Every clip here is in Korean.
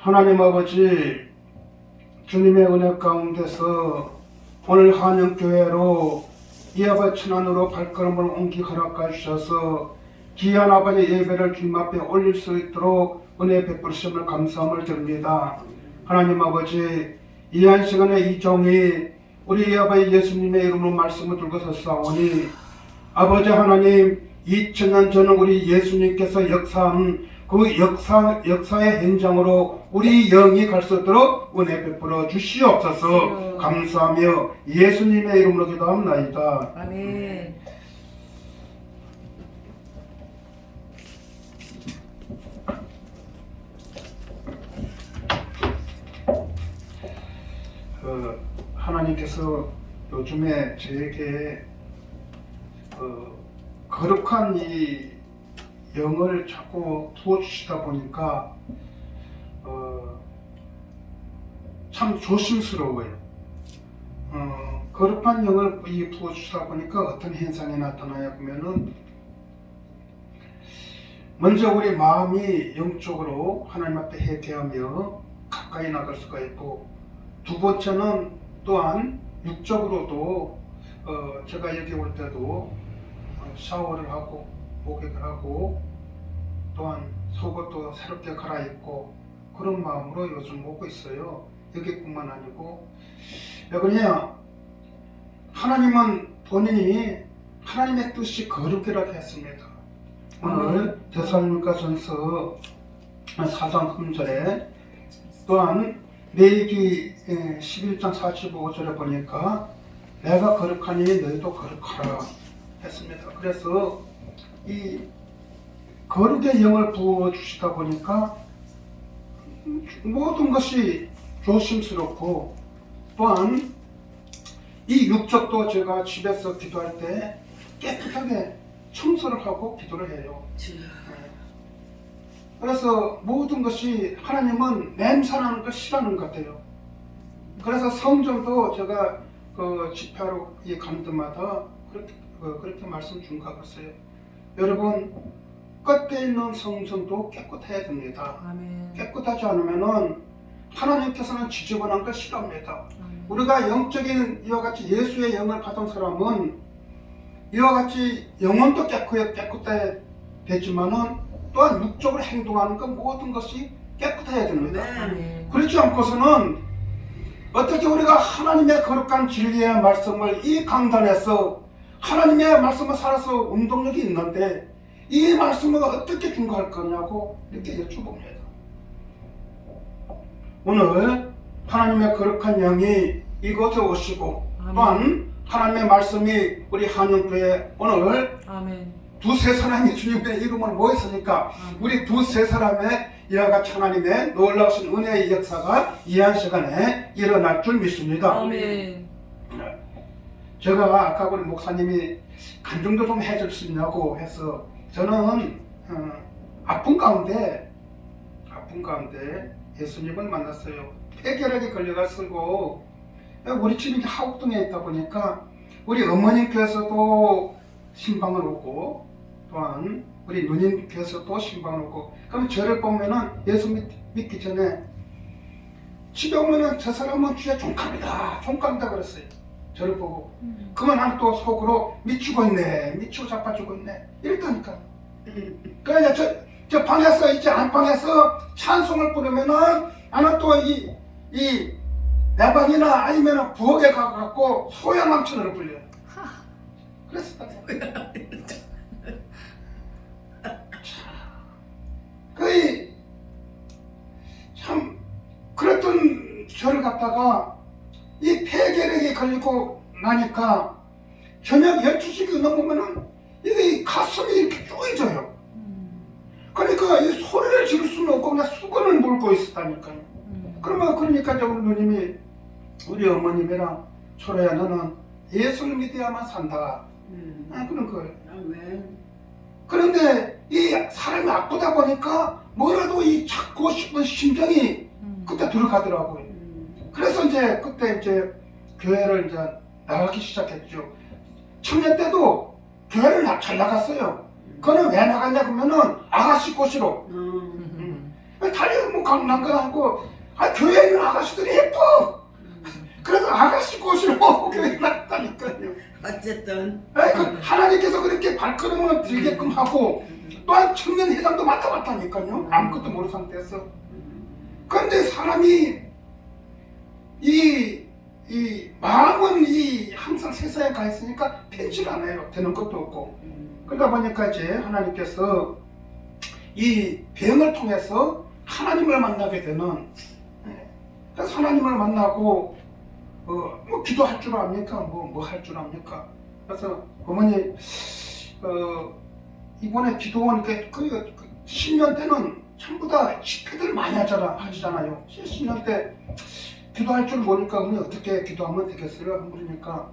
하나님 아버지, 주님의 은혜 가운데서 오늘 한영교회로 이아바 천안으로 발걸음을 옮기 허락해 주셔서 귀한 아버지 예배를 주님 앞에 올릴 수 있도록 은혜 베푸심을 감사함을 드립니다. 하나님 아버지, 이 한 시간에 이 종이 우리 아버지 예수님의 이름으로 말씀을 들고 섰사오니 아버지 하나님, 2000년 전 우리 예수님께서 역사한 그 역사의 현장으로 우리 영이 갈 수 있도록 은혜 베풀어 주시옵소서. 감사하며 예수님의 이름으로 기도합니다. 아멘. 하나님께서 요즘에 저에게 거룩한 이 영을 자꾸 부어주시다 보니까 참 조심스러워요. 거룩한 영을 부어주시다 보니까 어떤 현상이 나타나냐 보면은, 먼저 우리 마음이 영적으로 하나님 앞에 회개하며 가까이 나갈 수가 있고, 두 번째는 또한 육적으로도 제가 여기 올 때도 샤워를 하고 목욕을 하고 또한 속옷도 새롭게 갈아입고 그런 마음으로 요즘 오고 있어요. 여기뿐만 아니고. 왜 그러냐, 하나님은 본인이 하나님의 뜻이 거룩이라고 했습니다. 오늘 데살로니가전서 4장 3절에 또한 레위기 11장 45절에 보니까 내가 거룩하니 너희도 거룩하라 했습니다. 그래서 이 거룩의 영을 부어주시다 보니까 모든 것이 조심스럽고, 또한 이 육적도 제가 집에서 기도할 때 깨끗하게 청소를 하고 기도를 해요. 그래서 모든 것이 하나님은 냄새나는 걸 싫어하는 것 같아요. 그래서 성전도 제가 그 집회하러 가는 데마다 그렇게 말씀 준 것 같았어요. 여러분, 끝에 있는 성전도 깨끗해야 됩니다. 아멘. 깨끗하지 않으면은 하나님께서는 지저분한 걸 싫어합니다. 아멘. 우리가 영적인 이와 같이 예수의 영을 받은 사람은 이와 같이 영혼도 깨끗해야 되지만은 또한 육적으로 행동하는 것 모든 것이 깨끗해야 됩니다. 아멘. 그렇지 않고서는 어떻게 우리가 하나님의 거룩한 진리의 말씀을 이 강단에서 하나님의 말씀을 살아서 운동력이 있는데 이 말씀을 어떻게 중거할 거냐고 이렇게 여쭤봅니다. 오늘 하나님의 거룩한 영이 이곳에 오시고 또한 하나님의 말씀이 우리 한영교회 오늘 아멘. 두세 사람이 주님의 이름으로 모였으니까 우리 두세 사람의 이와 같이 하나님의 놀라우신 은혜의 역사가 이 한 시간에 일어날 줄 믿습니다. 아멘. 제가 아까 우리 목사님이 간증도 좀 해줄 수 있냐고 해서 저는 아픈 가운데 예수님을 만났어요. 폐결핵에 걸려가지고 우리 집이 하옥동에 있다 보니까 우리 어머님께서도 신방을 오고 또한 우리 누님께서도 신방을 오고 그럼 저를 보면은 예수 믿기 전에 집에 오면은 저 사람은 주의 종감이다 그랬어요. 저를 보고 그러면 나는 또 속으로 미치고 있네, 미치고 자빠지고 있네 이랬다니까. 그래야 저 방에서 있지 안방에서 찬송을 부르면은 나는 또 이 내 방이나 아니면 부엌에 가갖고 소양왕천으로 불려요. 그랬어. 거의 참 그랬던 저를 갖다가 이 폐결핵에 걸리고 나니까 저녁 12시가 넘으면은 이게 가슴이 이렇게 쪼여져요. 그러니까 이 소리를 지를 수는 없고 그냥 수건을 물고 있었다니까요. 그러니까 우리 누님이 우리 어머님이랑 초라야 너는 예수를 믿어야만 산다. 그런 거예요. 그런데 이 사람이 아프다 보니까 뭐라도 이 찾고 싶은 심정이 그때 들어가더라고요. 그래서 그때 교회를 나가기 시작했죠. 청년 때도 교회를 잘 나갔어요. 그거는 왜 나갔냐 그러면은 아가씨 꼬시러. 달리 뭐 강남 가고 교회에 있는 아가씨들이 예뻐. 그래서 아가씨 꼬시러 교회에 나갔다니까요. 어쨌든 하나님께서 그렇게 발걸음을 들게끔 하고 또한 청년 회장도 맡아봤다니까요. 아무것도 모르는 상태에서. 그런데 사람이 이 마음은 항상 세상에 가 있으니까 편치를 안 해요. 되는 것도 없고. 그러다 보니까 하나님께서 이 병을 통해서 하나님을 만나게 되는. 그래서 하나님을 만나고 뭐 기도할 줄 압니까? 뭐 할 줄 압니까? 그래서 어머니 이번에 기도원 그 10년 때는 전부 다 집회들 많이 하시잖아요. 10년 때 기도할 줄 모르니까 어머니 어떻게 기도하면 되겠어요? 그러니까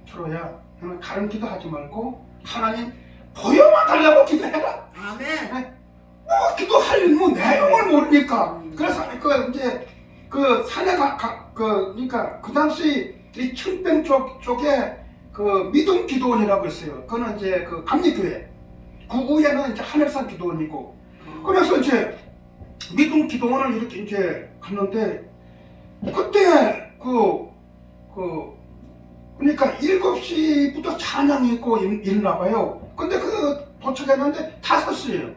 프로야 너는 다른 기도하지 말고 하나님 보여만 달라고 기도해라. 아멘. 기도할 내용을 모르니까. 그래서 그 산에 그러니까 그 당시 이 청평 쪽에 그 믿음 기도원이라고 있어요. 그거는 그 감리교회. 그 위에는 하늘산 기도원이고. 그래서 믿음 기도원을 이렇게 갔는데 그때 그러니까 7시부터 찬양이 있고 있나 봐요. 근데 도착했는데 5시예요.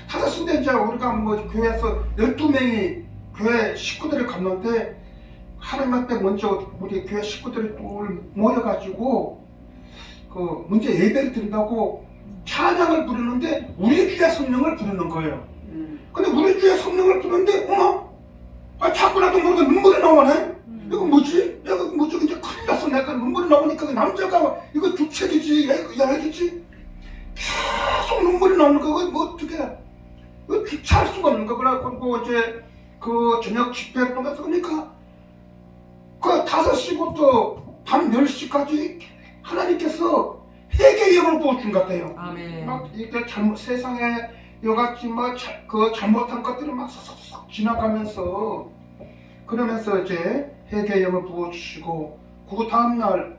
5시인데 우리가 교회에서 12명이 교회 식구들을 갔는데 하나님 앞에 먼저 우리 교회 식구들이 모여가지고 먼저 예배를 드린다고 찬양을 부르는데 우리 주의 성령을 부르는 거예요. 근데 우리 주의 성령을 부르는데 자꾸 나도 모르게 눈물이 나오네. 이거 뭐지? 이거 뭐지? 이제 큰일 났어. 내가 눈물이 나오니까 그 남자가 이거 주책이지 야야이지 계속 눈물이 나오는 거. 뭐 어떻게 이거 주체할 수가 없는 거. 그래갖고 그 저녁 집회를 통해서 그러니까 그 5시부터 밤 10시까지 하나님께서 회개의 영을 부어준 것 같아요. 아멘. 막 이렇게 세상에 여같이 그 잘못한 것들을 막 쏙쏙 지나가면서 그러면서 이제 회개의 영을 부어주시고 그 다음날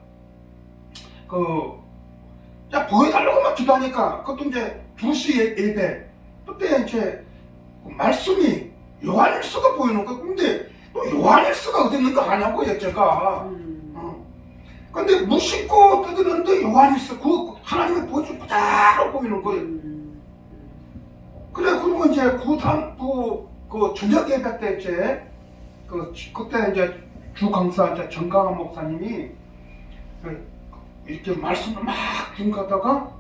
보여달라고 막 기도하니까 그것도 이제 2시 예배 그때 이제 말씀이 요한일서가 보이는 거예요. 근데 또 요한일서가 어디 있는 거 아냐고요 제가. 근데 무심코 뜯었는데 요한일서 그 하나님의 보여준 그대로 보이는 거예요. 그래 그리고 이제 그 다음 그 저녁 예배 때 이제 그때 이제 주 강사 이제 정강한 목사님이 이렇게 말씀을 막 중가다가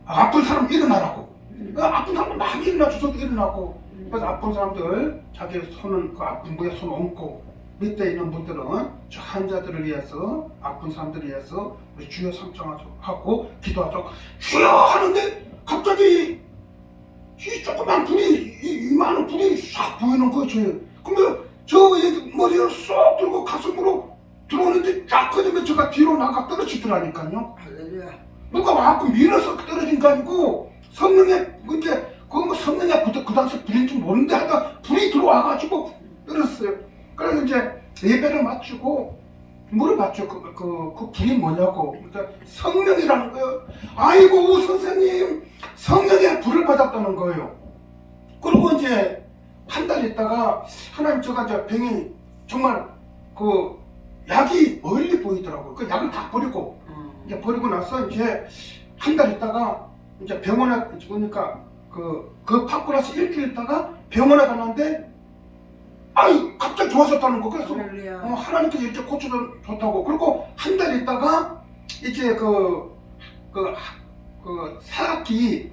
아픈 사람 일어나라고. 아픈 사람들 막 일어나 주셔도 일어나고. 그래서 아픈 사람들 자기 손은 그 아픈 부에 손 얹고 밑에 있는 분들은 저 환자들을 위해서 아픈 사람들을 위해서 우리 주여 상청하고 기도하죠. 주여 하는데 갑자기 이 조그만 불이 이 많은 불이 싹 보이는 거죠. 그러면 저 머리를 쏙 들고 가슴으로 들어오는데 쫙 커지면 제가 뒤로 나가 떨어지더라니까요. 할렐루야. 누가 와갖고 밀어서 떨어진 거 아니고 성령의 이제 뭐 성령의 그 당시 불인지 모르는데 하여튼 불이 들어와가지고 떨었어요. 그래서 이제 예배를 마치고 물어봤죠. 그 불이 뭐냐고. 그러니까 성령이라는 거예요. 아이고 선생님 성령의 불을 받았다는 거예요. 그리고 이제 한 달 있다가 하나님 제가 이제 병이 정말 그 약이 멀리 보이더라고요. 그 약을 다 버리고 이제 버리고 나서 이제 한 달 있다가 이제 병원에 보니까 그 받고 나서 일주일 있다가 병원에 갔는데 갑자기 좋아졌다는 거. 그래서 하나님께서 이렇게 고쳐줬다고. 그리고 한 달 있다가 이제 사학기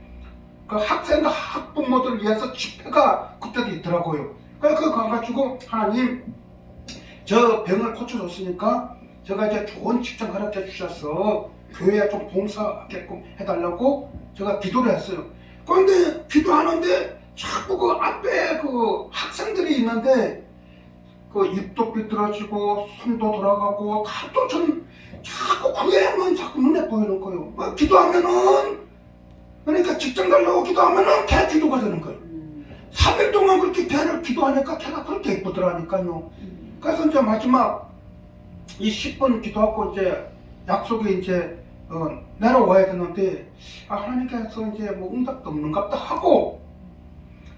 그 학생과 학부모들을 위해서 집회가 그때도 있더라고요. 그래서 그거 가가지고 하나님 저 병을 고쳐줬으니까 제가 이제 좋은 직장 허락해 주셔서 교회에 좀 봉사하게끔 해달라고 제가 기도를 했어요. 그런데 기도하는데 자꾸 그 앞에 그 학생들이 있는데 그 입도 삐뚤어지고 손도 돌아가고 다또 전 자꾸 그 애만 자꾸 눈에 보이는 거예요. 기도하면은 그러니까 직장 가려고 기도하면은 걔 기도가 되는 거예요. 3일 동안 그렇게 걔를 기도하니까 걔가 그렇게 예쁘더라니까요. 그래서 이제 마지막 이 10분 기도하고 이제 약속이 이제 내려와야 되는데 하나님께서 이제 뭐 응답도 없는갑다 하고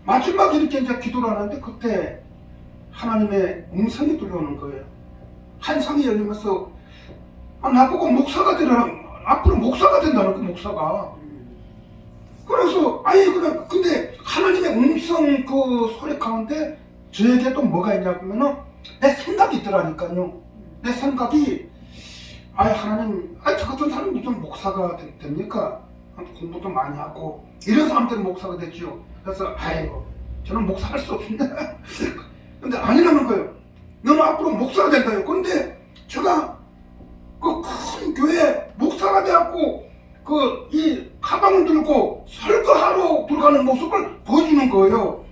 마지막 이렇게 이제 기도를 하는데 그때 하나님의 음성이 들려오는 거예요. 한상이 열리면서 나보고 목사가 되라, 앞으로 목사가 된다는 그 목사가. 그래서 근데 하나님의 음성 그 소리 가운데 저에게 또 뭐가 있냐면은 내 생각이 있더라니까요. 내 생각이 하나님 저 같은 사람이 무슨 목사가 됩니까? 공부도 많이 하고 이런 사람들은 목사가 되지요. 그래서 저는 목사 할 수 없습니다. 근데 아니라는 거예요. 너는 앞으로 목사가 된다요. 근데 제가 그 큰 교회 목사가 돼갖고 이 가방을 들고 설교하러 들어가는 모습을 보여주는 거예요.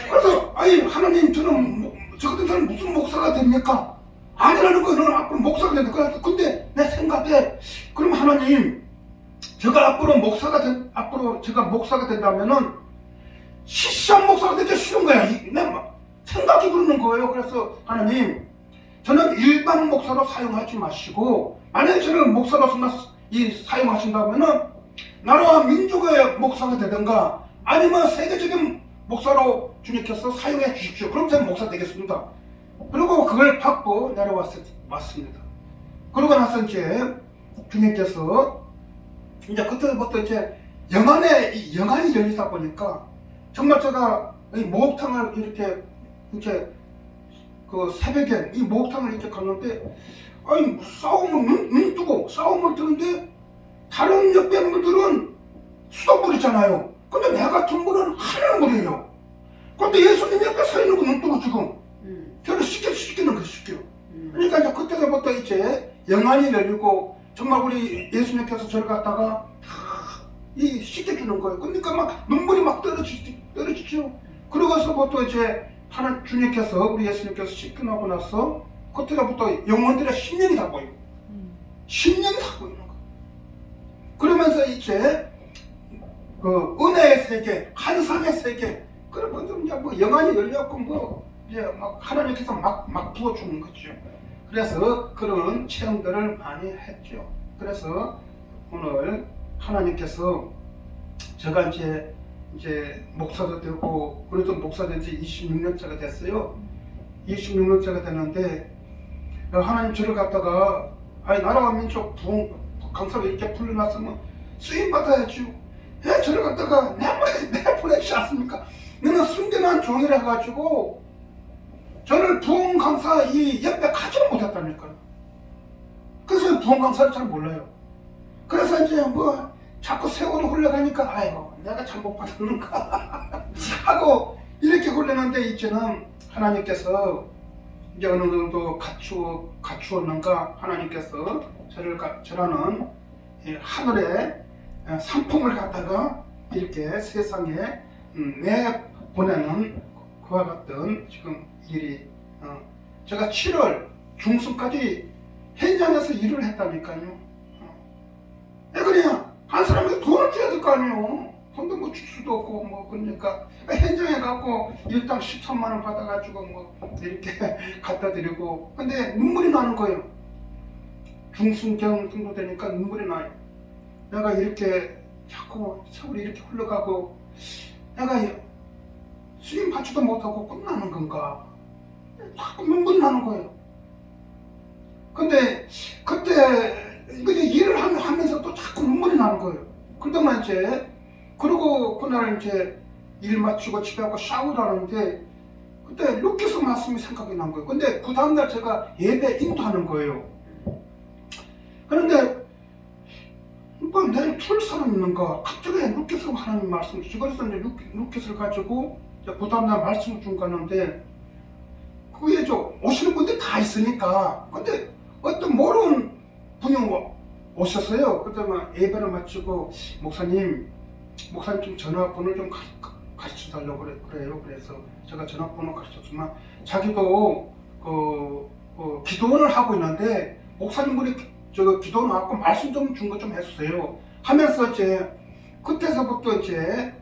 그래서 하나님 저는 저 같은 사람 무슨 목사가 됩니까? 아니라는 거예요. 너는 앞으로 목사가 된다. 그래서 근데 내 생각에 그럼 하나님 제가 앞으로 제가 목사가 된다면은 시시한 목사가 되기 싫은 거야. 내 생각이 그러는 거예요. 그래서 하나님 저는 일반 목사로 사용하지 마시고 만약에 저는 목사로서 사용하신다면은 나라와 민족의 목사가 되든가 아니면 세계적인 목사로 주님께서 사용해 주십시오. 그럼 제가 목사 되겠습니다. 그리고 그걸 받고 내려왔습니다. 그러고 나서 이제 주님께서 이제 그때부터 이제 영안이 열리다 보니까 정말 제가 이 목욕탕을 이렇게 이제 그 새벽에 이 목욕탕을 이렇게 갔는데 눈 뜨고 싸움을 뜨는데 다른 옆에 물들은 수돗물이잖아요. 근데 내 같은 물은 하얀 물이에요. 근데 예수님 옆에 서 있는 거 눈 뜨고 지금 저를 시키는 거 시켜요. 그러니까 이제 그때부터 이제 영안이 열리고 정말 우리 예수님께서 저를 갖다가 씻겨주는 거예요. 그러니까 막 눈물이 막 떨어지죠. 그러고서부터 이제 주님께서 우리 예수님께서 씻겨나고 나서 그때부터 영혼들의 심령이 다 보이고 심령이 다 보이는 거예요. 그러면서 이제 그 은혜의 세계, 환상의 세계, 그러면 이제 뭐 영안이 열렸고 뭐 이제 막 하나님께서 막 부어주는 거죠. 그래서 그런 체험들을 많이 했죠. 그래서 오늘 하나님께서 제가 이제 목사도 되고 그래도 목사 된 지 26년째가 됐어요. 26년째가 됐는데 하나님 저를 갖다가 아니 나라와 민족 부흥 강사가 이렇게 불러놨으면 쓰임 받아야죠. 왜 저를 갖다가 내보내지 않습니까? 너는 순전한 종이라 해가지고 저를 부흥 강사 이 옆에 가지를 못했다니까요. 그래서 부흥 강사를 잘 몰라요. 그래서 이제 뭐 자꾸 세월이 흘러가니까 아이고 내가 잘못 받았는가 하고 이렇게 흘러는데 이제는 하나님께서 이제 어느 정도 갖추었는가 하나님께서 저라는 하늘의 상품을 갖다가 이렇게 세상에 내보내는 그와 같은 지금 일이 제가 7월 중순까지 현장에서 일을 했다니까요. 그래야 한 사람에게 돈을 줘야 될 거 아니에요. 돈도 뭐 줄 수도 없고 뭐 그러니까 현장에 갖고 일당 13만 원 받아가지고 뭐 이렇게 갖다 드리고 근데 눈물이 나는 거예요. 중순경 정도 되니까 눈물이 나요. 내가 이렇게 자꾸 세월이 이렇게 흘러가고 내가 수임 받지도 못하고 끝나는 건가 자꾸 눈물이 나는 거예요. 근데 그때 일을 하면서 또 자꾸 눈물이 나는 거예요. 그러다만 이제 그리고 그날 이제 일 마치고 집에 가고 샤워를 하는데 그때 루키스 말씀이 생각이 난 거예요. 근데 그 다음날 제가 예배 인도하는 거예요. 그런데 뭐 내일 출 사람 있는가 갑자기 루키스 하나님 말씀을 주시고 그래서 이제 루키스를 가지고 그 다음날 말씀을 준 거는데 그게 오시는 분들 다 있으니까 근데 어떤 모르는 분이 오셨어요. 그러다가 예배를 마치고 목사님 좀 전화번호를 좀 가르쳐 달라고 그래요. 그래서 제가 전화번호 가르쳤지만 자기도 기도원을 하고 있는데 목사님분이 기도원 하고 말씀 좀 준 거 좀 해주세요 하면서 이제 그때서부터 이제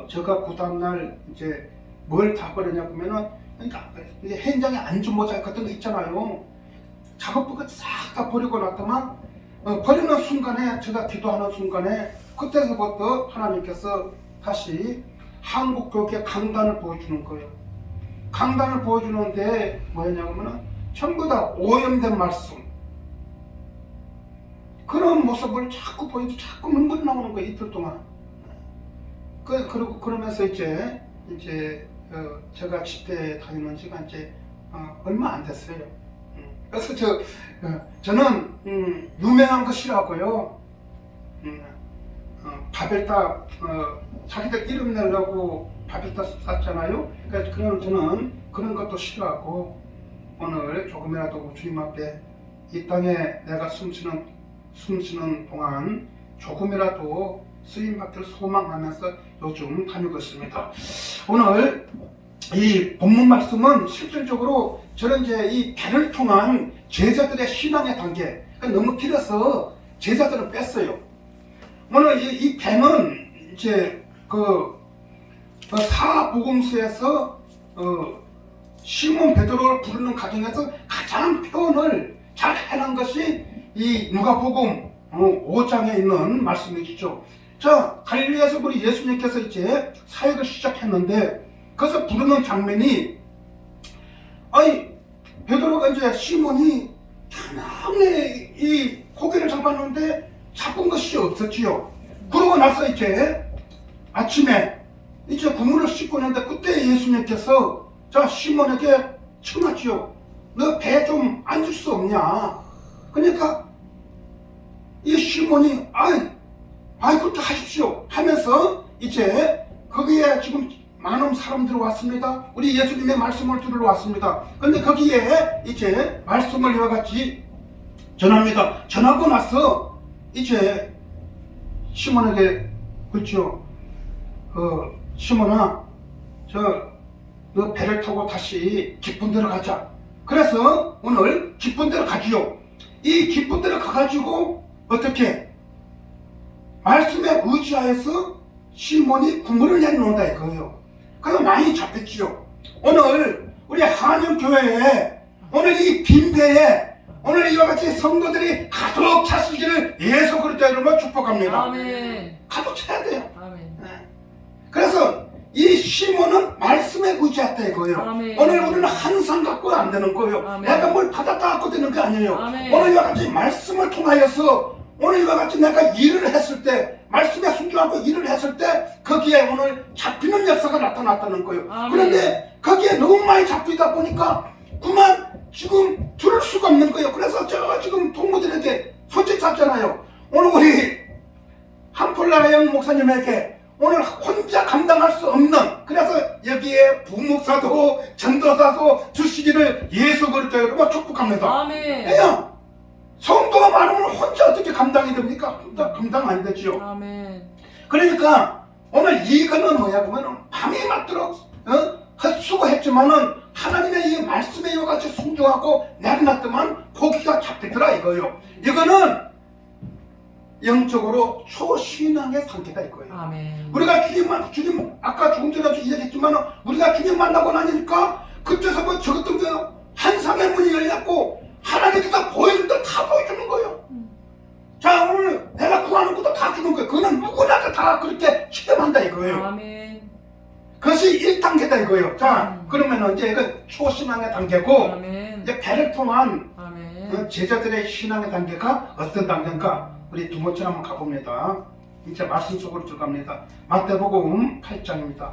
제가 그 다음날 이제 뭘 다 버렸냐 보면은 그러니까 이제 현장에 안전 모자이크 같은 거 있잖아요. 작업부가 싹 다 버리고 났더만 버리는 순간에 제가 기도하는 순간에 그때서부터 하나님께서 다시 한국교회 강단을 보여주는 거예요. 강단을 보여주는데 뭐냐면은 전부 다 오염된 말씀 그런 모습을 자꾸 보여주고 자꾸 눈물이 나오는 거예요. 이틀 동안. 그리고 그러면서 이제 제가 집회 다니는 지가 이제 얼마 안 됐어요. 그래서 저는 유명한 거 싫어하고요. 바벨탑 자기들 이름 내려고 바벨탑 쌌잖아요. 그래서 저는 그런 것도 싫어하고 오늘 조금이라도 주님 앞에 이 땅에 내가 숨쉬는 동안 조금이라도 쓰임받기를 소망하면서 요즘 다니고 있습니다. 오늘 이 본문 말씀은 실질적으로 저는 이제 이 배를 통한 제자들의 신앙의 단계 너무 길어서 제자들을 뺐어요. 오늘 이 배는 이제 사복음서에서 시몬 베드로를 부르는 과정에서 가장 표현을 잘 해놓은 것이 이 누가복음 5장에 있는 말씀이죠. 자, 갈릴리에서 우리 예수님께서 이제 사역을 시작했는데 그래서 부르는 장면이 베드로가 이제 시몬이 편안히 이 고기를 잡았는데 잡은 것이 없었지요. 그러고 나서 이제 아침에 이제 국물을 씻고 있는데 그때 예수님께서 자 시몬에게 청하지요. 너 배 좀 안 줄 수 없냐? 그러니까 이 시몬이 그렇게 하십시오 하면서 이제 거기에 지금 많은 사람들이 왔습니다. 우리 예수님의 말씀을 들으러 왔습니다. 그런데 거기에 이제 말씀을 이와 같이 전합니다. 전하고 나서 이제 시몬에게 그렇죠. 시몬아, 너 배를 타고 다시 깊은 데로 가자. 그래서 오늘 깊은 데로 가지요. 이 깊은 데로 가가지고 어떻게 말씀에 의지하여서 시몬이 구물을 내놓는다 이거예요. 그래서 많이 잡혔지요. 오늘 우리 한영교회에 오늘 이 빈배에 오늘 이와 같이 성도들이 가득 찼으기를 예수 그리스도의 이름으로 축복합니다. 아멘. 가득 차야 돼요. 아멘. 그래서 이 시몬은 말씀에 의지했다 이거예요. 아멘. 오늘 우리는 한상 갖고 안 되는 거예요. 아멘. 내가 뭘 받았다 갖고 되는 게 아니에요. 아멘. 오늘 이와 같이 말씀을 통하여서 오늘 이와 같이 내가 일을 했을 때 말씀에 순종하고 일을 했을 때 거기에 오늘 잡히는 역사가 나타났다는 거예요. 아멘. 그런데 거기에 너무 많이 잡히다 보니까 그만 지금 들을 수가 없는 거예요. 그래서 제가 지금 동무들에게 솔직히 샀잖아요. 오늘 우리 한폴라영 목사님에게 오늘 혼자 감당할 수 없는, 그래서 여기에 부목사도 전도사도 주시기를 예수 그리스도의 이름으로 축복합니다. 아멘. 왜요? 성도가 많으면 혼자 어떻게 감당이 됩니까? 혼자 감당 안 되지요. 아멘. 그러니까 오늘 이거는 뭐야 그러면 밤이 맞도록 헛수고했지만은 하나님의 이 말씀에 이와 같이 순종하고 내려놨더만 고기가 잡히더라 이거예요. 이거는 영적으로 초신앙의 상태가 이거예요. 아멘. 우리가 주님 아까 조금 전에 이야기했지만 우리가 주님 만나고 나니까 그때서부터 저것도 한상의 문이 열렸고 하나님께서 보여줄 때 다 보여주는 거예요. 자 오늘 내가 구하는 것도 다 주는 거예요. 그거는 누구나 다 그렇게 체험한다 이거예요. 아멘. 그것이 1단계다 이거예요. 자 그러면 이제 이건 초신앙의 단계고 아멘. 이제 배를 통한 아멘. 제자들의 신앙의 단계가 어떤 단계인가 우리 두 번째 한번 가봅니다. 이제 말씀 속으로 들어갑니다. 마태복음 8장입니다.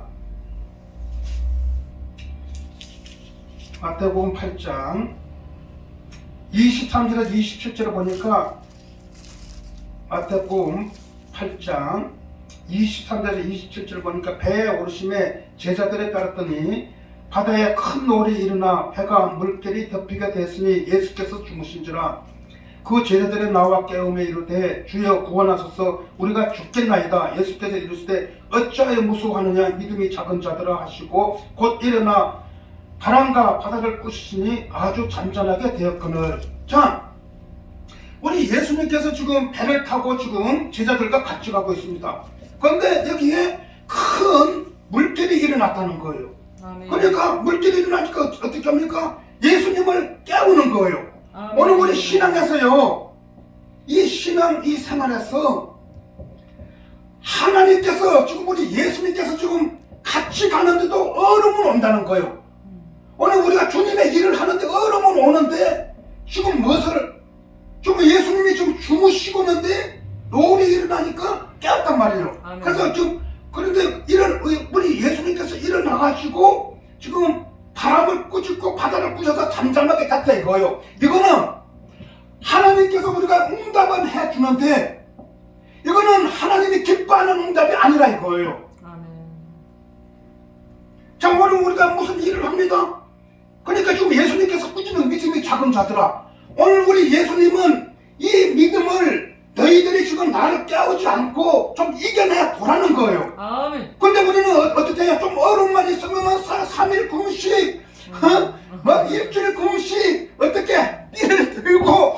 마태복음 8장 23절에서 27절을 보니까 마태복음 8장 23절에서 27절을 보니까 배에 오르심에 제자들에 따랐더니 바다에 큰 노을이 일어나 배가 물결이 덮이게 됐으니 예수께서 주무신지라. 그 제자들이 나와 깨우며 이르되 주여 구원하소서 우리가 죽겠나이다. 예수께서 이르시되 어찌하여 무서워하느냐 믿음이 작은 자들아 하시고 곧 일어나 바람과 바다를 꾸시니 아주 잔잔하게 되었거늘. 자 우리 예수님께서 지금 배를 타고 지금 제자들과 같이 가고 있습니다. 그런데 여기에 큰 물결이 일어났다는 거예요. 아멘. 그러니까 물결이 일어나니까 어떻게 합니까? 예수님을 깨우는 거예요. 아멘. 오늘 우리 신앙에서요, 이 신앙 이 생활에서 하나님께서 지금 우리 예수님께서 지금 같이 가는데도 얼음은 온다는 거예요. 오늘 우리가 주님의 일을 하는데 얼음은 오는데 지금 무엇을 지금 예수님이 지금 주무시고 있는데 노을이 일어나니까 깨웠단 말이에요. 아멘. 그래서 지금 그런데 우리 예수님께서 일어나가지고 지금 바람을 꾸짖고 바다를 꾸셔서 잠잠하게 갔다 이거예요. 이거는 하나님께서 우리가 응답은 해주는데 이거는 하나님이 기뻐하는 응답이 아니라 이거예요. 아멘. 자 오늘 우리가 무슨 일을 합니다. 그러니까 지금 예수님께서 꾸짖는 믿음이 작은 자들아, 오늘 우리 예수님은 이 믿음을 너희들이 지금 나를 깨우지 않고 좀 이겨내야 보라는 거예요. 아멘. 근데 우리는 어떻게 해야 좀 얼음만 있으면 3일 금식, 뭐 일주일 금식, 어떻게 띠를 들고,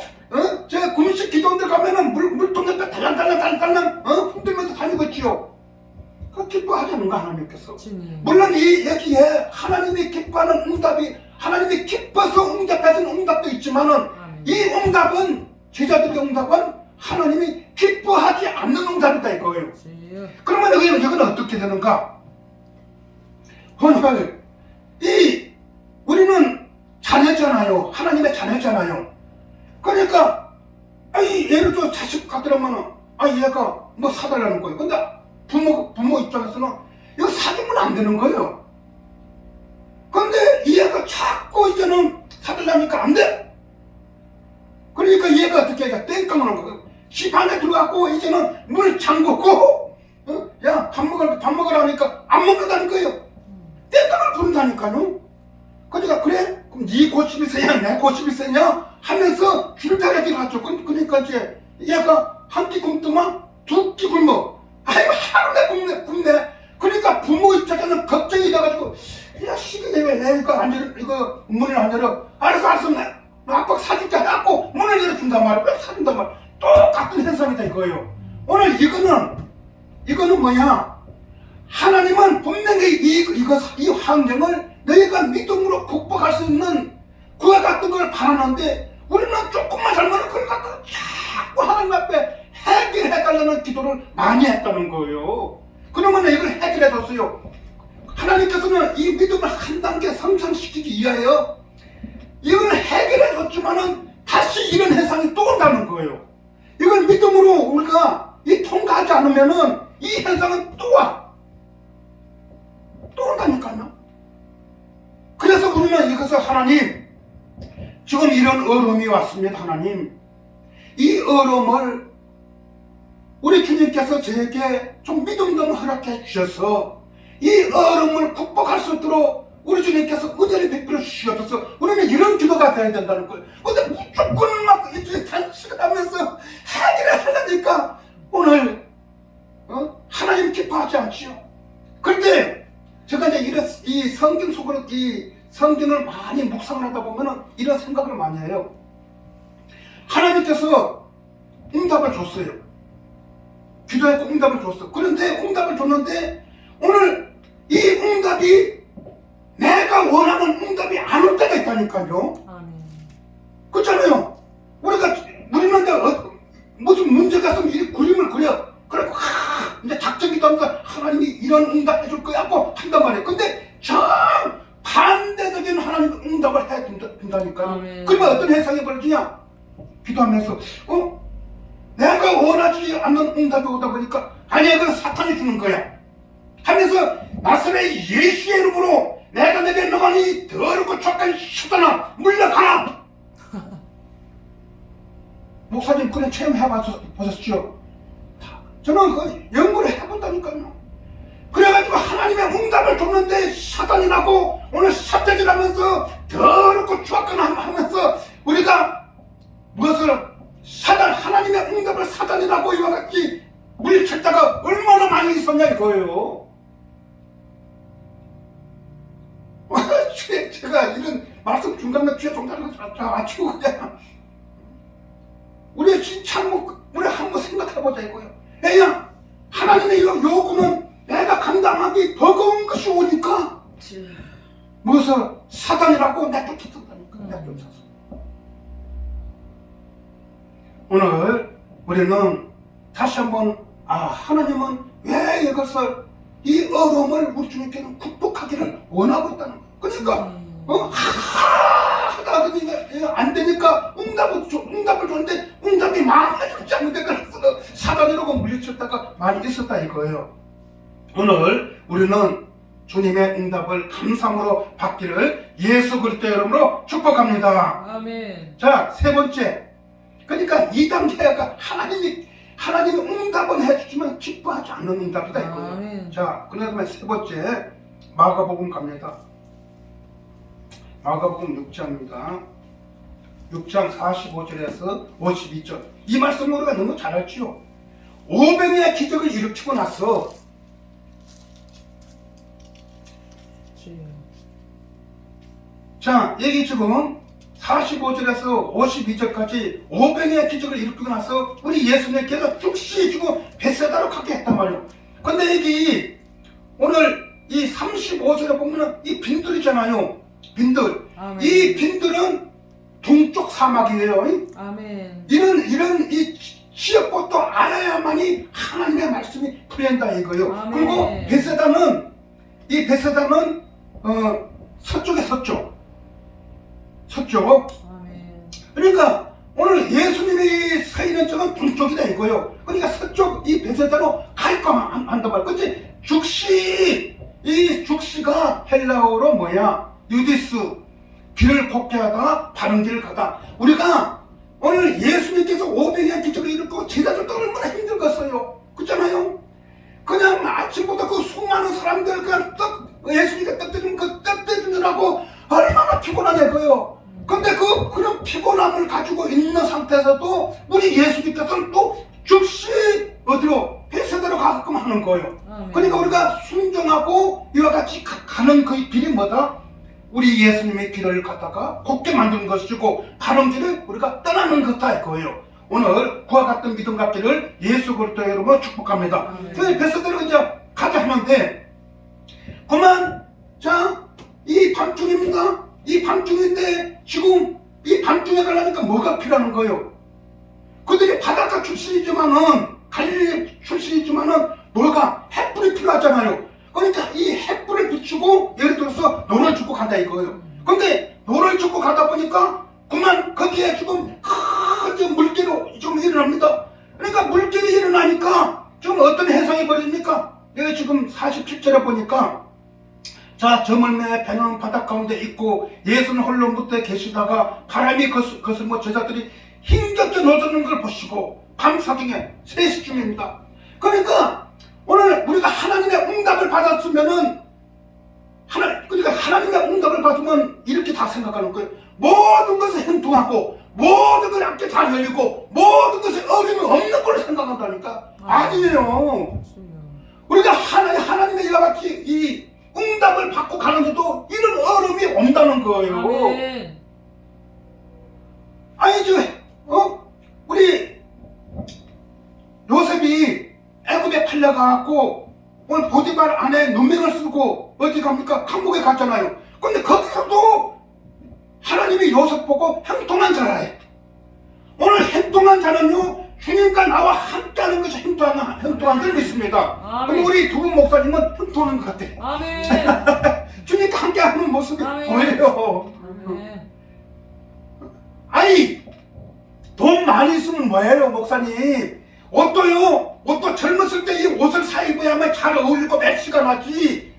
저 금식 기도원들 가면은 물통 옆에 달랑달랑, 흔들면서 다니고 있지요. 그 기뻐하지 않는가 하나님께서. 주님. 물론 여기에 하나님이 기뻐하는 응답이, 하나님이 기뻐서 응답하신 응답도 있지만은 아멘. 이 응답은, 제자들의 응답은 하나님이 기뻐하지 않는 응답이다 이거예요. 주여. 그러면 이건 어떻게 되는가? 오늘 우리는 자녀잖아요. 하나님의 자녀잖아요. 그러니까 예를 들어 자식 갖더라면 얘가 뭐 사달라는 거예요. 근데 부모 입장에서는 이거 사주면 안 되는 거예요. 근데 얘가 자꾸 이제는 사달라니까 안 돼. 그러니까 얘가 어떻게 해야 땡깡을 한 거예요. 집 안에 들어가고 이제는 물 잠그고 야 밥 먹으라 하니까 안 먹는다는 거예요. 땡깡을 부른다니까요. 그러니까 그래? 그럼 네 고집이 세냐 내 고집이 세냐 하면서 줄다리기를 하죠. 그러니까 이제 얘가 한 끼 굶더만 두 끼 굶어. 아이고 하루내 굶네. 그러니까 부모 입장에서는 걱정이 돼가지고 야 시기 왜 이거 안 열어, 이거 문을 안 열어. 알았어 아빠 사줄게 하고 문을 열어준단 말이야. 왜 사준단 말이야. 똑같은 현상이다 이거예요. 오늘 이거는 뭐냐? 하나님은 분명히 이 환경을 너희가 믿음으로 극복할 수 있는 그와 같은 걸 바라는데 우리는 조금만 잘못하면 그걸 갖다 자꾸 하나님 앞에 해결해달라는 기도를 많이 했다는 거예요. 그러면 이걸 해결해줬어요. 하나님께서는 이 믿음을 한 단계 성장시키기 위하여 이걸 해결해줬지만은 다시 이런 현상이 또 온다는 거예요. 이걸 믿음으로 우리가 통과하지 않으면은 이 현상은 또 와. 또 온다니까요. 그래서 우리는 이것을 하나님, 지금 이런 어려움이 왔습니다. 하나님, 이 어려움을 우리 주님께서 저에게 좀 믿음 좀 허락해 주셔서 이 어려움을 극복할 수 있도록 우리 주님께서 은혜를 베풀어 주시옵소서. 우리는 이런 기도가 돼야 된다는 거예요. 근데 무조건 막 이렇게 단식하면서 해결해 달라니까 오늘 하나님 기뻐하지 않지요. 그런데 제가 이제 이 성경 속으로 이 성경을 많이 묵상을 하다 보면은 이런 생각을 많이 해요. 하나님께서 응답을 줬어요. 기도했고 응답을 줬어. 그런데 응답을 줬는데 오늘 이 응답이 내가 원하는 응답이 안 올 때가 있다니까요. 그렇잖아요. 우리는 무슨 문제가 있으면 이 그림을 그려. 그래고 이제 작전기도 하면서 하나님이 이런 응답 해줄 거야 하고 한단 말이에요. 근데 정 반대적인 하나님 응답을 해 준다니까요. 그러면 어떤 현상이 벌어지냐? 기도하면서 내가 원하지 않는 응답이 오다 보니까 아니야, 그건 사탄이 주는 거야 하면서 나사렛 예수의 이름으로 내가 내게 너가니 더럽고 촉한 사탄아 물러가라. 목사님 그래 체험해보셨죠? 저는 그 연구를 해본다니까요. 그래가지고 하나님의 응답을 줬는데 사탄이라고 오늘 삿대질하면서 더럽고 추악하나 하면서 우리가 무엇을 하나님의 응답을 사탄이라고 이와 같이 물리쳤다가 얼마나 많이 있었냐 이거예요. 제가 이런 말씀 중간에 주에 종단을 맞추고 그냥 우리 진짜 우리 한번 생각해보자 이거예요. 왜냐? 하나님의 요구는 내가 감당하기 버거운 것이 오니까 무엇을 사단이라고 내쫓았다니까. 내쫓았어. 오늘 우리는 다시 한번 하나님은 왜 이것을 이 어려움을 우리 주님께는 극복하기를 원하고 있다는 거예요. 그러니까 하다가 안 되니까 응답을 줬는데 응답이 마음에 들지 않는데 그래서 사단이라고 물리쳤다가 많이 있었다 이거예요. 오늘 우리는 주님의 응답을 감사함으로 받기를 예수 그리스도의 이름으로 축복합니다. 아멘. 자, 세 번째. 그러니까 이 단계가 하나님이 응답은 해주지만 기뻐하지 않는 응답이다 이거예요. 아멘. 자, 그러면 세 번째 마가복음 갑니다. 마가복음 6장입니다. 6장 45절에서 52절. 이 말씀을 우리가 너무 잘 알지요. 500의 기적을 일으키고 나서 자, 여기 지금 45절에서 52절까지 500의 기적을 일으키고 나서 우리 예수님께서 즉시 지금 벳세다로 가게 했단 말이에요. 근데 여기 오늘 이 35절에 보면은 이 빈들이잖아요. 빈들. 아멘. 이 빈들은 동쪽 사막이에요. 아멘. 이런 이 지역부터 알아야만이 하나님의 말씀이 풀린다 이거예요. 아멘. 그리고 벳세다는 서쪽에 서쪽. 아멘. 그러니까 오늘 예수님이 서 있는 쪽은 동쪽이다 이거예요. 그러니까 서쪽 이 벳세다로 갈까 한단 말이에요. 근데 이 죽시가 헬라어로 뭐야? 유디스, 길을 걷게 하다가 바른 길을 가다. 우리가 오늘 예수님께서 500의 기적을 일으키고 제자들도 얼마나 힘들겠어요. 그렇잖아요. 그냥 아침부터 그 수많은 사람들 예수님께 떡 떼주느라고 얼마나 피곤하냐 그요. 근데 그런 피곤함을 가지고 있는 상태에서도 우리 예수님께서는 또 즉시 어디로 벳세다로 가게끔 하는 거예요. 그러니까 우리가 순종하고 이와 같이 가는 그 길이 뭐다? 우리 예수님의 길을 갖다가 곱게 만드는 것이고 바른 길을 우리가 떠나는 것다 이거예요. 오늘 그와 같은 믿음 갖기를 예수 그리스도의 이름으로 축복합니다. 그 베스트로 이제 가게 하는데 그만 이 밤중입니다. 이 밤중인데 지금 이 밤중에 가려니까 뭐가 필요한 거예요? 그들이 바닷가 출신이지만은 갈릴리 출신이지만은 뭐가 햇불이 필요하잖아요. 그러니까 이 햇불을 비추고 예를 들어서 노를 줍고 간다 이거예요. 근데 노를 줍고 가다 보니까 그만 거기에 지금 큰 물길이 좀 일어납니다. 그러니까 물길이 일어나니까 지금 어떤 해상이 벌어집니까? 내가 지금 47절에 보니까 저물매 배는 바닷 가운데 있고 예수는 홀로 무대에 계시다가 바람이 거슬며 제자들이 힘겹게 노젓는 걸 보시고 밤사경에 3시쯤입니다. 그러니까 오늘 우리가 하나님의 응답을 받았으면은 그러니까 하나님의 응답을 받으면 이렇게 다 생각하는 거예요. 모든 것을 행통하고 모든 것을 앞에 다 열리고 모든 것에 어려움이 없는 걸 생각한다니까. 아니에요. 우리가 하나님의 이와 같이 이 응답을 받고 가는데도 이런 어려움이 온다는 거예요. 아멘. 아니죠. 우리 요셉이 애굽에 팔려가고 오늘 보디발 안에 눈명을 쓰고 어디 갑니까? 감옥에 갔잖아요. 근데 거기서도 하나님이 요셉 보고 형통한 자라 해. 오늘 형통한 자는요 주님과 나와 함께하는 것이 형통한 줄 믿습니다. 근데 우리 두 분 목사님은 형통한 것 같아요. 아멘. 주님과 함께하는 모습이 아멘. 보여요. 아멘. 아니 돈 많이 있으면 뭐예요 목사님? 옷도 젊었을 때 이 옷을 사 입어야만 잘 어울리고 매치가 나지.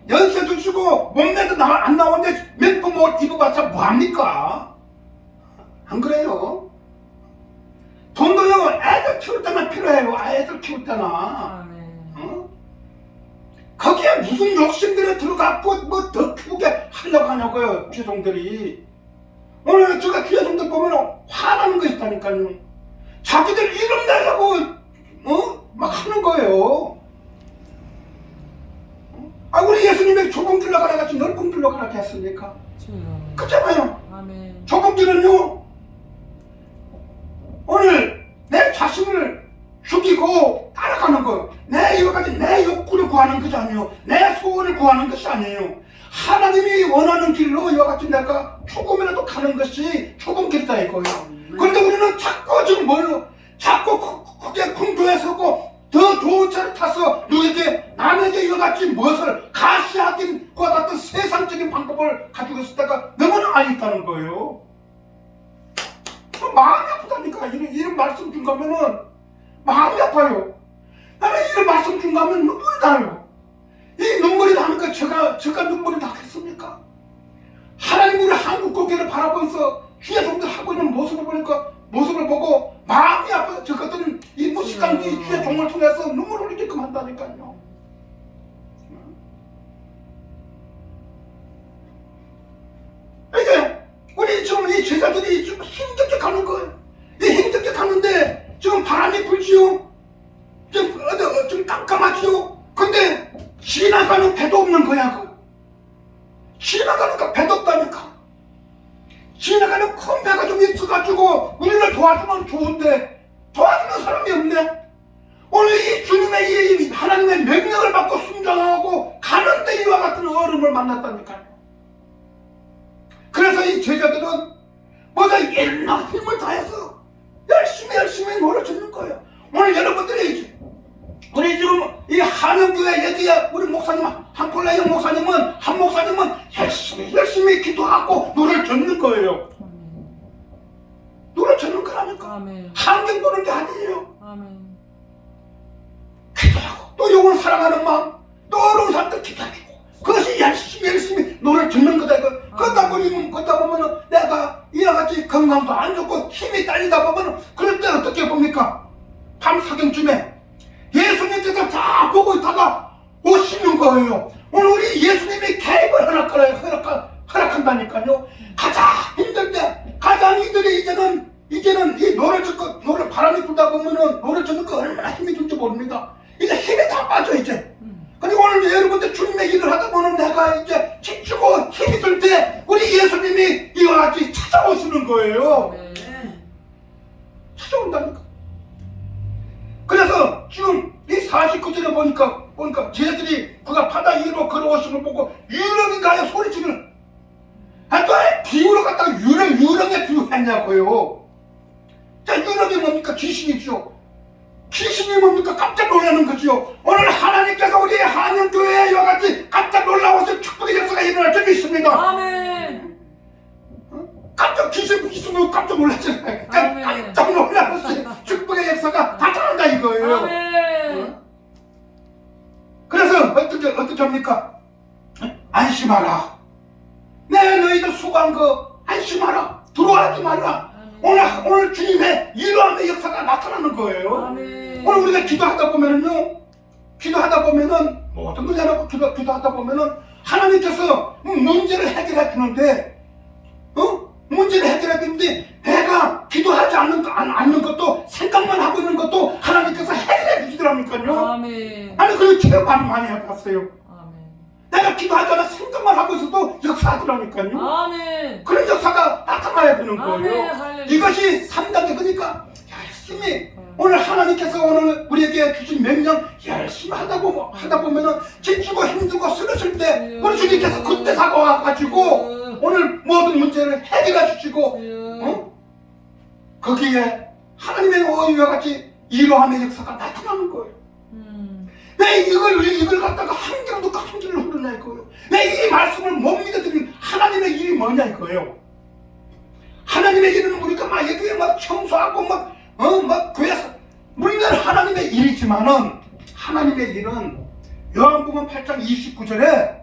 연세도 주고 몸매도 안 나오는데 몇 번 옷 입어봤자 뭐합니까? 안 그래요? 돈도요 애들 키울 때만 필요해요. 애들 키울 때나. 거기에 무슨 욕심들이 들어갔고 뭐 더 크게 하려고 하냐고요 귀종들이. 오늘 제가 귀종들 보면 화나는 거 있다니까요. 자기들 이름 내려고 막 하는 거예요. 우리 예수님이 좁은 길로 가라 같이 넓은 길로 가라 했습니까? 그렇잖아요. 아멘. 좁은 길은요 오늘 내 자신을 죽이고 따라가는 거예요. 내 이와 같이 내 욕구를 구하는 것이 아니에요. 내 소원을 구하는 것이 아니에요. 하나님이 원하는 길로 이와 같이 내가 조금이라도 가는 것이 좁은 길이다 이거예요. 그런데 우리는 자꾸 지금 자꾸 크게 궁조에 서고 더 좋은 차를 타서 누구에게 남에게 이와 같이 무엇을 가시하긴 그와 같은 세상적인 방법을 가지고 있을 때가 너무나 많이 있다는 거예요. 마음이 아프다니까. 이런 말씀 준 거면은 마음이 아파요. 나는 이런 말씀 준 거면 눈물이 나요. 이 눈물이 나니까 제가 눈물이 나겠습니까? 하나님 우리 한국 고개를 바라보면서 주의 종들 하고 있는 모습을 보고 마음이 아파서 저것들은 이 무식한 이 주의 종을 통해서 눈물을 흘리게끔 한다니까요. 이제 우리 지금 이 제자들이 지금 힘겹게 가는 거예요. 이 힘겹게 가는데 지금 바람이 불지요. 좀 깜깜하지요. 근데 지나가는 배도 없는 거야. 지나가니까 배도 없다니까. 지나가는 큰 배가 좀 있어가지고 우리를 도와주면 좋은데 도와주는 사람이 없네. 오늘 이 주님의 이 하나님의 명령을 받고 순종하고 가는데 이와 같은 어려움을 만났다니까요. 그래서 이 제자들은 뭐다 일나 힘을 다해서 열심히 노래 짓는 거예요. 오늘 여러분들이 우리 지금 이 한영교회 여기에 우리 목사님 한콜라영 목사님은 한 목사님은 열심히 기도하고 노래를 듣는 거예요. 노래 듣는 거라니까. 아멘. 한경 보는 게 아니에요. 아멘. 기도하고 또 영을 사랑하는 마음 또 어려운 사람들 기도해주고 그것이 열심히 노래를 듣는 거다. 걷다 보면은 내가 이와 같이 건강도 안 좋고 힘이 딸리다 보면은 그럴 때 어떻게 봅니까? 밤 사경쯤에 예수님께서 다 보고 있다가 오시는 거예요. 오늘 우리 예수님이 개입을 허락한다니까요. 가장 힘들 때, 가장 이들이 이제는 이 노래 바람이 불다 보면은 노래 듣는 거 얼마나 힘이 들지 모릅니다. 이제 힘이 다 빠져 이제. 그리고 오늘 여러분들 주님의 일을 하다 보면 내가 이제 지치고 힘이 들 때 우리 예수님이 이와 같이 찾아오시는 거예요. 찾아오시는 갔냐고요. 자, 유럽이 뭡니까? 귀신이죠. 귀신이 뭡니까? 깜짝 놀라는 거죠. 오늘 하나님께서 우리 한영교회에 이와 같이 깜짝 놀라워서 축복의 역사가 일어날 적이 있습니다. 아멘. 깜짝 귀신 있으면 깜짝 놀랐잖아요. 깜짝 놀라서 축복의 역사가 나타난다 이거예요. 아멘. 그래서 어떻게 합니까? 안심하라. 내 너희들 수고한 거 안심하라. 두려워하지 말라. 오늘 주님의 이러한 역사가 나타나는 거예요. 아멘. 오늘 우리가 기도하다 보면은 모든 문제 놓고 기도하다 보면은 하나님께서 문제를 해결해 주는데, 문제를 해결해 주는데 내가 기도하지 않는 것도 생각만 하고 있는 것도 하나님께서 해결해 주시더라니까요. 아멘. 아니 그걸 제가 많이 해봤어요. 아멘. 내가 기도하잖아 생각만 하고 있어도 역사하더라니까요. 아멘. 그런 역사가 나타나야 되는 거예요. 아멘. 할렐루야. 이것이 3단계. 그러니까 열심히 오늘 하나님께서 오늘 우리에게 주신 명령 열심히 하다 보면은 지치고 힘들고 쓰러질 때 우리 주님께서 그때 다가와가지고 오늘 모든 문제를 해결해 주시고 거기에 하나님의 어휘와 같이 이러함의 역사가 나타나는 거예요. 내 이걸 갖다가 한 길로 듣고 한 길로 흐르냐 이거예요. 내 이 말씀을 못 믿어드린 하나님의 일이 뭐냐 이거예요. 하나님의 일은 우리가 막 여기에 막 청소하고 막 교회에서 물론 하나님의 일이지만은 하나님의 일은 요한복음 8장 29절에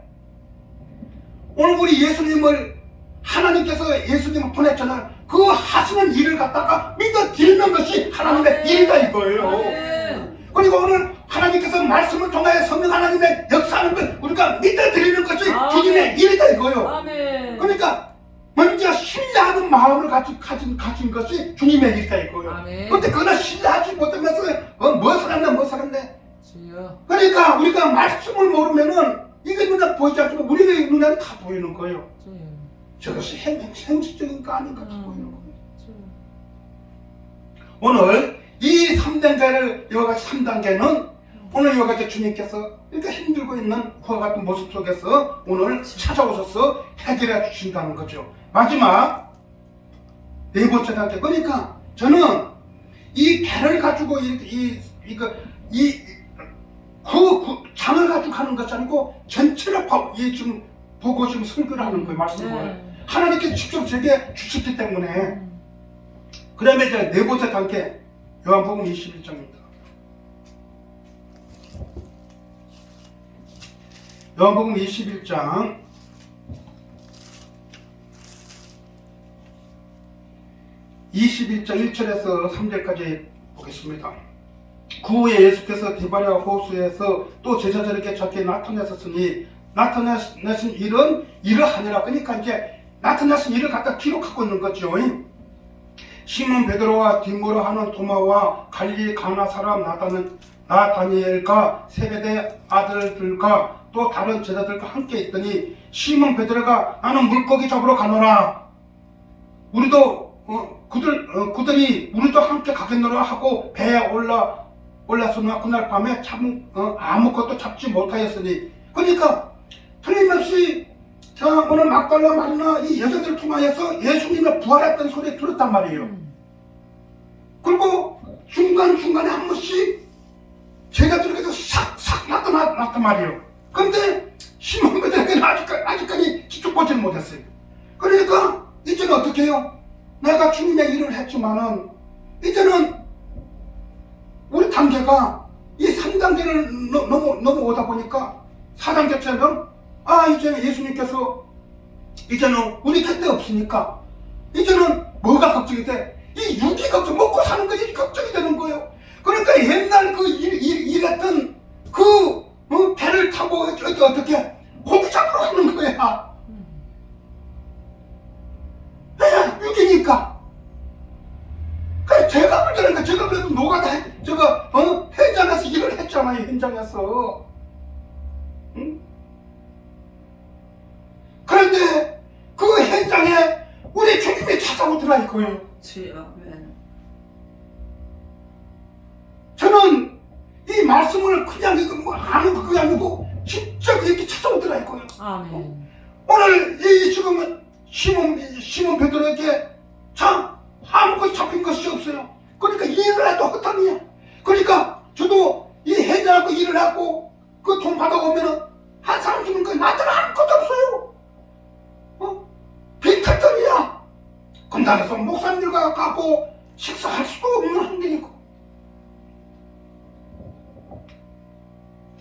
오늘 우리 예수님을 하나님께서 예수님을 보냈잖아요. 그 하시는 일을 갖다가 믿어드리는 것이 하나님의 일이다 이거예요. 그리고 오늘 하나님께서 말씀을 통하여 성령 하나님의 역사하는 걸 우리가 믿어드리는 것이 주님의 일이다 이거예요. 아멘. 그러니까 먼저 신뢰하는 마음을 가진 것이 주님의 일이다 이거예요. 아멘. 근데 그러나 신뢰하지 못하면서 뭐 살았네. 주여. 그러니까 우리가 말씀을 모르면은 이게 눈에 보이지 않지만 우리의 눈에는 다 보이는 거예요. 주여. 저것이 형식적인가 아닌가 다 보이는 거예요. 주여. 오늘 이 3단계를 이와 같이 3단계는 오늘 이와 같이 주님께서 이렇게 힘들고 있는 그와 같은 모습 속에서 오늘 찾아오셔서 해결해 주신다는 거죠. 마지막 네 번째 단계. 그러니까 저는 이 배를 가지고 그 장을 가지고 하는 것이 아니고 전체를 지금 보고 지금 설교를 하는 거예요. 말씀을 하나님께 직접 제게 주셨기 때문에. 그 다음에 이제 네 번째 단계 요한복음 21장입니다. 요한복음 21장 1절에서 3절까지 보겠습니다. 그 후에 예수께서 디바랴 호수에서 또 제자들에게 적게 나타나셨으니 나타나신 일은 이러하니라. 그러니까 이제 나타나신 일을 갖다 기록하고 있는 거죠. 시몬 베드로와 디모라 하는 도마와 갈릴리 가나 사람 나다니엘과 세베대 아들들과 또 다른 제자들과 함께 있더니 시몬 베드로가 나는 물고기 잡으러 가노라. 우리도 그들이 우리도 함께 가겠노라 하고 배에 올랐으나 그날 밤에 아무것도 잡지 못하였으니. 그러니까 틀림없이 오늘 막달라 마리나 이 여자들을 통하여서 예수님의 부활했던 소리 들었단 말이에요. 그리고 중간중간에 한 번씩 제자들에게서 싹싹 나타났단 말이에요. 그런데 시몬 베드로는 아직까지 직접 보지는 못했어요. 그러니까 이제는 어떻게 해요? 내가 주님의 일을 했지만은 이제는 우리 단계가 이 3단계를 넘어오다 보니까 4단계처럼 이제 예수님께서 이제는 우리 곁에 없으니까 이제는 뭐가 걱정이 돼? 이 육이 걱정, 먹고 사는 것이 걱정이 되는 거예요. 그러니까 옛날 그 일했던 그 배를 타고 어떻게 고기 잡으러 가는 거야. 왜? 육이니까. 그래 제가 그러니까 제가 그래도 노가다 현장에서 일을 했잖아요. 현장에서. 응? 그런데 그 현장에 우리 주님이 찾아오더라 이거예요. 저는 이 말씀을 그냥 아는 그게 아니고 직접 이렇게 찾아오더라 이거예요. 아멘. 오늘 이 지금 시몬 베드로에게 참 아무것도 잡힌 것이 없어요. 그러니까 일을 해도 헛함이야. 그러니까 저도 이 해녀하고 일을 하고 그 돈 받아오면은 한 사람 주는 거에 나한테는 아무것도 없어요. 빈털터리야. 금단에서 목사님들과 가고 식사할 수도 없는 환경이고.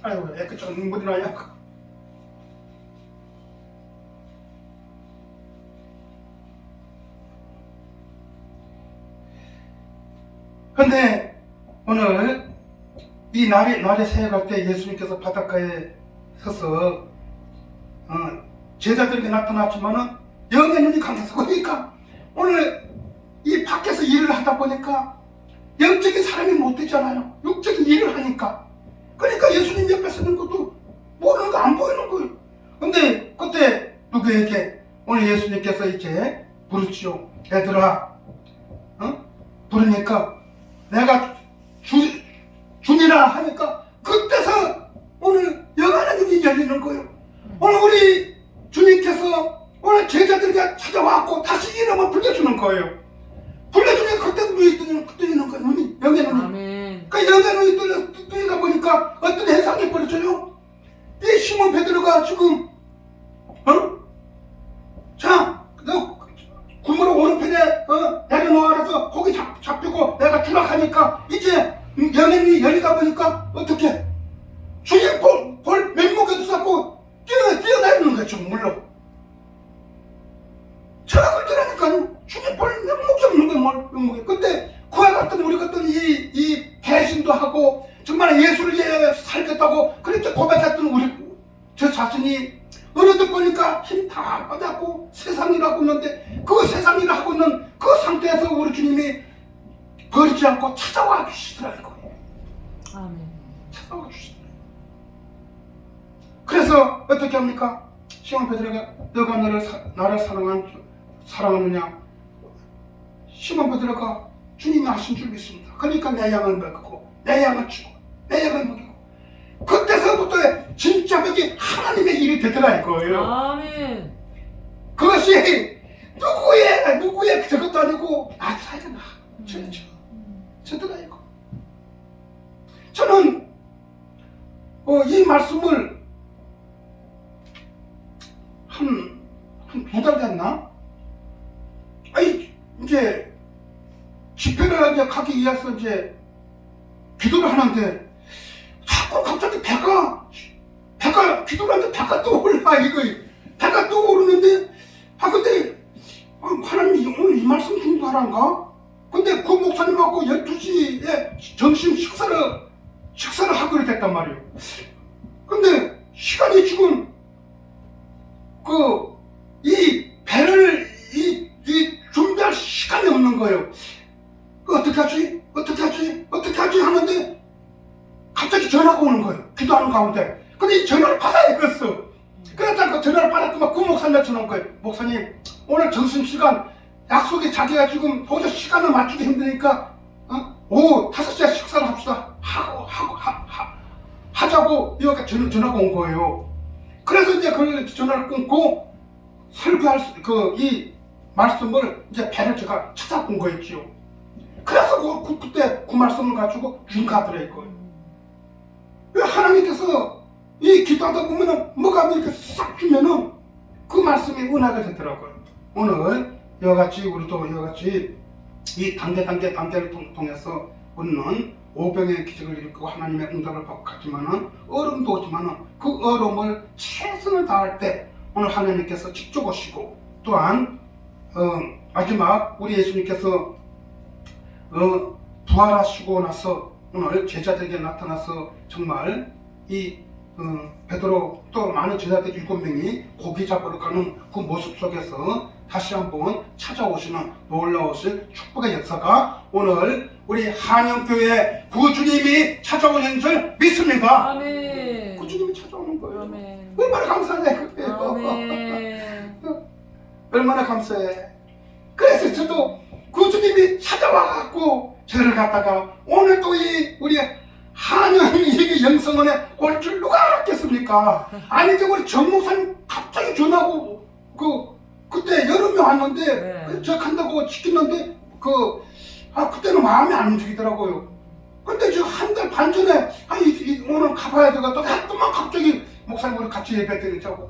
아이고 애꿎은 눈물이 나요. 근데 오늘 이 날이 새어갈 때 예수님께서 바닷가에 서서 제자들에게 나타났지만은 영의 눈이 감겨서 그러니까 오늘 이 밖에서 일을 하다 보니까 영적인 사람이 못 되잖아요. 육적인 일을 하니까. 그러니까 예수님 옆에 서는 것도 모르는 거 안 보이는 거예요. 근데 그때 누구에게 오늘 예수님께서 이렇게 부르지요. 얘들아, 부르니까 내가 주니라 하니까 그때서 오늘 영원한 눈이 열리는 거예요. 오늘 우리 주님께서 오늘 제자들에게 찾아왔고 다시 이름을 불려주는 거예요. 불려주니까 그때 눈이 뜨이는 거예요. 눈이, 영의 눈이. 아멘. 그 영의 눈이 뜨이다 보니까 어떤 현상이 벌어져요. 이 시몬 베드로가 지금 자, 너 구멍 오른편에 내려놓아서 거기 잡히고 내가 추락하니까 이제 영의 눈이 열리다 보니까 어떻게 주님 볼 맹목에도 쌓고 뛰어내리는 거죠. 물론 철학을 들으니까 주님 볼 맹목이 없는 거예요. 맹목이. 근데 그와 같은 우리 같은 이 배신도 하고 정말 예수를 위해 살겠다고 그렇게 고백했던 우리 저 자신이 어느 때 보니까 힘 다 빠졌고 세상일을 하고 있는데 그 세상일을 하고 있는 그 상태에서 우리 주님이 버리지 않고 찾아와 주시더라고요. 아멘. 찾아와 주시더라고요. 그래서 어떻게 합니까? 시몬 베드로가 너가 나를 사랑하느냐? 시몬 베드로가 주님이 하신 줄 믿습니다. 그러니까 내 양을 먹이고 내 양을 주고 내 양을 먹이고 그때서부터 진짜 그게 하나님의 일이 되더라 이거예요. 아멘. 그것이 누구의 저것도 아니고 나한테 사이가 나. 저더라 이거. 저는 이 말씀을 한 두 달 됐나? 이제 집회를 이제 가기 위해서 이제 기도를 하는데 자꾸 갑자기 배가 기도를 하는데 배가 떠올라 이거 배가 떠오르는데 근데 하나님이 오늘 이 말씀 중단한가? 근데 그 목사님하고 12시에 점심 식사를 하기로 됐단 말이에요. 근데 시간이 지금 이 배를 준비할 시간이 없는 거예요. 어떻게 하지 하는데 갑자기 전화가 오는 거예요. 기도하는 가운데. 근데 이 전화를 받아야겠어. 그래서 그 전화를 받았더니 그 목사님한테 전화 온 거예요. 목사님, 오늘 점심시간 약속이 자기가 지금 도저히 시간을 맞추기 힘드니까 오후 5시에 식사를 합시다. 하자고 이렇게 전화가 온 거예요. 그래서 이제 그 전화를 끊고 설교할 이 말씀을 이제 배를 제가 찾아본 거였지요. 그래서 그때 그 말씀을 가지고 준가더라 이거예요. 하나님께서 이 기도하다 보면은 뭐가 이렇게 싹 주면은 그 말씀이 은하게 되더라고요. 오늘 이와같이 우리도 이와같이 이 단계를 통해서 우리는 오병의 기적을 일으키고 하나님의 응답을 받고 갔지만은 어려움도 오지만은 그 어려움을 최선을 다할 때 오늘 하나님께서 직접 오시고 또한 마지막 우리 예수님께서 부활하시고 나서 오늘 제자들에게 나타나서 정말 이 베드로 또 많은 제자들 7명이 고기 잡으러 가는 그 모습 속에서 다시 한번 찾아오시는 놀라우신 축복의 역사가 오늘 우리 한영교회 구주님이 찾아오는 줄 믿습니다. 아멘. 구주님이 찾아오는 거예요. 아멘. 얼마나 감사해 그게. 아멘. 얼마나 감사해. 그래서 저도 구주님이 찾아와갖고 저를 갖다가 오늘 또 우리 한영이 영성원에 올 줄 누가 알았겠습니까? 아니 우리 정 목사님 갑자기 전화하고 그때 여름에 왔는데 네. 저 간다고 지켰는데 그때는 마음이 안 움직이더라고요. 근데 지금 한 달 반 전에 오늘 가봐야 되겠다. 갑자기 목사님 우리 같이 예배 드리자고.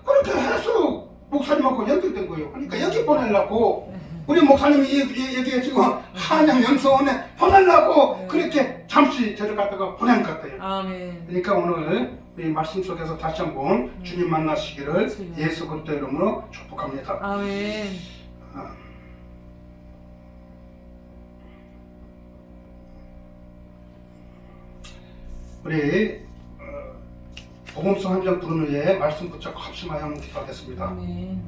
그렇게 해서 목사님하고 연결된 거예요. 그러니까 여기 보내려고 우리 목사님이 얘기해 지금 한양 연서원에 보내려고 네. 그렇게 잠시 저를 갖다가 보낸 것 같아요. 아멘. 그러니까 오늘 이 말씀 속에서 다시 한번 주님 만나시기를 예수 그리스도 이름으로 축복합니다. 아멘. 우리 복음서 한 장 부르는 후에 말씀 붙잡고 합심하여 한번 기도하겠습니다. 아멘.